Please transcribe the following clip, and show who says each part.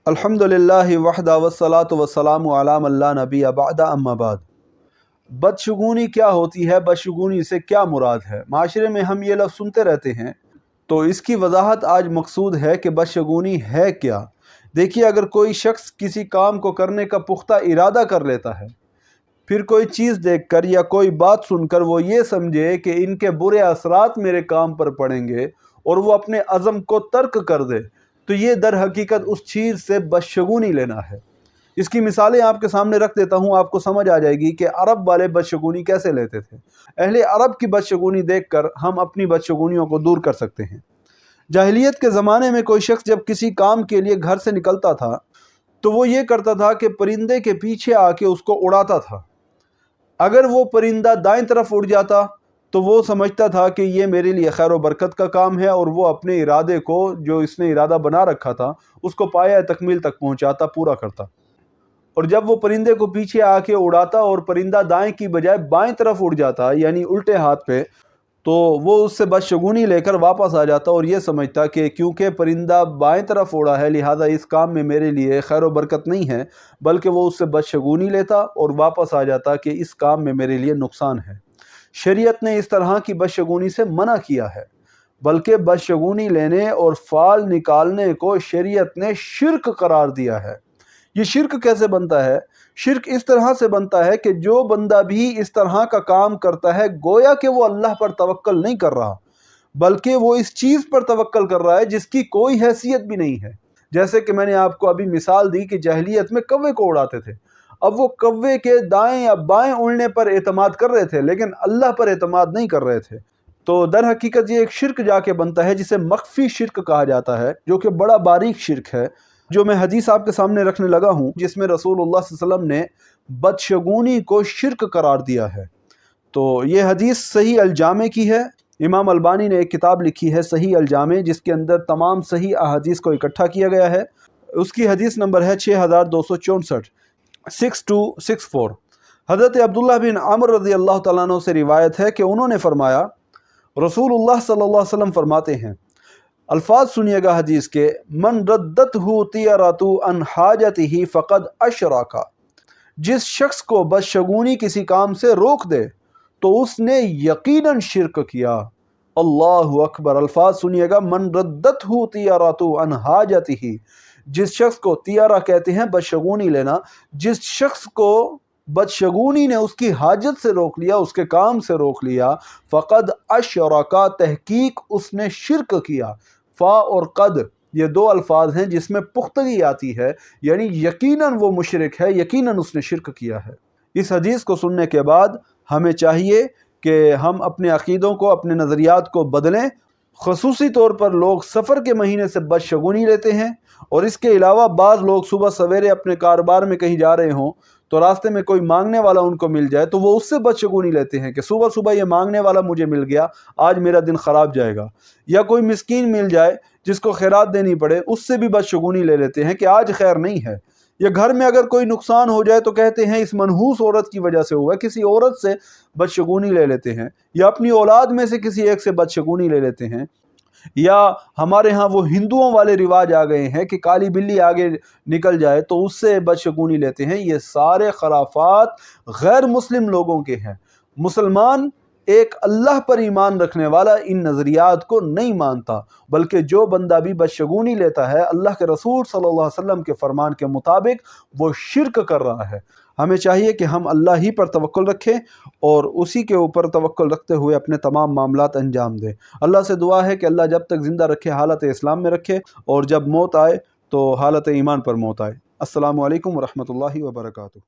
Speaker 1: अल्हम्दुलिल्लाह वहदा वस्सलातु वस्सलामु अला मन ला नबिय्य बअदा अम्मा बाद। बदशगुनी क्या होती है, बदशगुनी से क्या मुराद है? माशरे में हम ये लफ्ज़ सुनते रहते हैं, तो इसकी वजाहत आज मकसूद है कि बदशगुनी है क्या। देखिए, अगर कोई शख्स किसी काम को करने का पुख्ता इरादा कर लेता है, फिर कोई चीज़ देखकर या कोई बात सुनकर वो ये समझे कि इनके बुरे असरात मेरे काम पर पड़ेंगे और वो अपने अज़म को तर्क कर दे, तो ये दर हकीकत उस चीज़ से बदशगुनी लेना है। इसकी मिसालें आपके सामने रख देता हूँ, आपको समझ आ जाएगी कि अरब वाले बदशगुनी कैसे लेते थे। अहले अरब की बदशगुनी देखकर हम अपनी बदशगुनियों को दूर कर सकते हैं। जाहिलियत के ज़माने में कोई शख्स जब किसी काम के लिए घर से निकलता था, तो वो ये करता था कि परिंदे के पीछे आके उसको उड़ाता था। अगर वो परिंदा दाएं तरफ उड़ जाता तो वो समझता था कि ये मेरे लिए खैर व बरकत का काम है, और वो अपने इरादे को, जो इसने इरादा बना रखा था, उसको पाया तकमील तक पहुंचाता, पूरा करता। और जब वो परिंदे को पीछे आके उड़ाता और परिंदा दाएं की बजाय बाएं तरफ उड़ जाता, यानी उल्टे हाथ पे, तो वो उससे बदशगुनी लेकर वापस आ जाता और ये समझता कि क्योंकि परिंदा बाएं तरफ उड़ा है लिहाजा इस काम में मेरे लिए खैर व बरकत नहीं है, बल्कि वो उससे बदशगुनी लेता और वापस आ जाता कि इस काम में मेरे लिए नुकसान है। शरीयत ने इस तरह की बदशगुनी से मना किया है, बल्कि बदशगुनी लेने और फाल निकालने को शरीयत ने शिर्क करार दिया है। ये शिर्क कैसे बनता है? शिर्क इस तरह से बनता है कि जो बंदा भी इस तरह का काम करता है, गोया कि वो अल्लाह पर तवक्कल नहीं कर रहा, बल्कि वो इस चीज़ पर तवक्कल कर रहा है जिसकी कोई हैसियत भी नहीं है। जैसे कि मैंने आपको अभी मिसाल दी कि जाहिलियत में कौवे को उड़ाते थे। अब वो कौवे के दाएं या बाएं उड़ने पर एतमाद कर रहे थे, लेकिन अल्लाह पर एतमाद नहीं कर रहे थे। तो दर हकीकत ये एक शिर्क जाके बनता है जिसे मख्फी शिर्क कहा जाता है, जो कि बड़ा बारीक शिर्क है, जो मैं हदीस आपके सामने रखने लगा हूँ, जिसमें रसूलुल्लाह सल्लल्लाहु अलैहि वसल्लम ने बदशगुनी को शिर्क करार दिया है। तो ये हदीस सही अल-जामे की है। इमाम अलबानी ने एक किताब लिखी है सही अल-जामे, जिसके अंदर तमाम सही अहादीस को इकट्ठा किया गया है। उसकी हदीस नंबर है 6264 6264। हज़रत अब्दुल्लाह बिन अमर रज़ी अल्लाह तआला अन्हु से रिवायत है कि उन्होंने फरमाया, रसूलुल्लाह सल्लल्लाहु अलैहि वसल्लम फरमाते हैं, अल्फाज सुनिएगा हदीस के, मन रद्दतहु तियरतु अन हाजतिही फ़क़द अशरका। जिस शख्स को बदशगुनी किसी काम से रोक दे तो उसने यकीनन शिर्क किया। अल्लाहु अकबर। अल्फाज सुनिएगा, मन रद्दतहु तियरतु अन हाजतिही। जिस शख्स को, तियारा कहते हैं बदशगुनी लेना, जिस शख्स को बदशगुनी ने उसकी हाजत से रोक लिया, उसके काम से रोक लिया, फ़क़द अशरका, तहकीक उसने शिर्क किया। फ़ा और क़द ये दो अल्फाज हैं जिसमें पुख्तगी आती है, यानी यकीनन वो मुशरिक है, यकीनन उसने शिर्क किया है। इस हदीस को सुनने के बाद हमें चाहिए कि हम अपने अक़ीदों को, अपने नज़रियात को बदलें। ख़ुसूसी तौर पर लोग सफ़र के महीने से बदशगुनी लेते हैं, और इसके अलावा बाज़ लोग सुबह सवेरे अपने कारोबार में कहीं जा रहे हों तो रास्ते में कोई मांगने वाला उनको मिल जाए तो वो उससे बदशगुनी लेते हैं कि सुबह सुबह ये मांगने वाला मुझे मिल गया, आज मेरा दिन ख़राब जाएगा। या कोई मिस्कीन मिल जाए जिसको खैरात देनी पड़े, उससे भी बदशगुनी ले लेते हैं कि आज खैर नहीं है। या घर में अगर कोई नुकसान हो जाए तो कहते हैं इस मनहूस औरत की वजह से हुआ है, किसी औरत से बदशगुनी ले लेते हैं। या अपनी औलाद में से किसी एक से बदशगुनी ले लेते हैं। या हमारे यहाँ वो हिंदुओं वाले रिवाज आ गए हैं कि काली बिल्ली आगे निकल जाए तो उससे बदशगुनी लेते हैं। ये सारे खराफात गैर मुस्लिम लोगों के हैं। मुसलमान एक अल्लाह पर ईमान रखने वाला इन नज़रियात को नहीं मानता, बल्कि जो बंदा भी बदशगुनी लेता है अल्लाह के रसूल सल्लल्लाहु अलैहि वसल्लम के फरमान के मुताबिक वो शिर्क कर रहा है। हमें चाहिए कि हम अल्लाह ही पर तवक्कुल रखें और उसी के ऊपर तवक्कुल रखते हुए अपने तमाम मामलात अंजाम दें। अल्लाह से दुआ है कि अल्लाह जब तक ज़िंदा रखे हालत इस्लाम में रखे, और जब मौत आए तो हालत ईमान पर मौत आए। अस्सलामु अलैकुम व रहमतुल्लाहि व बरकातुहू।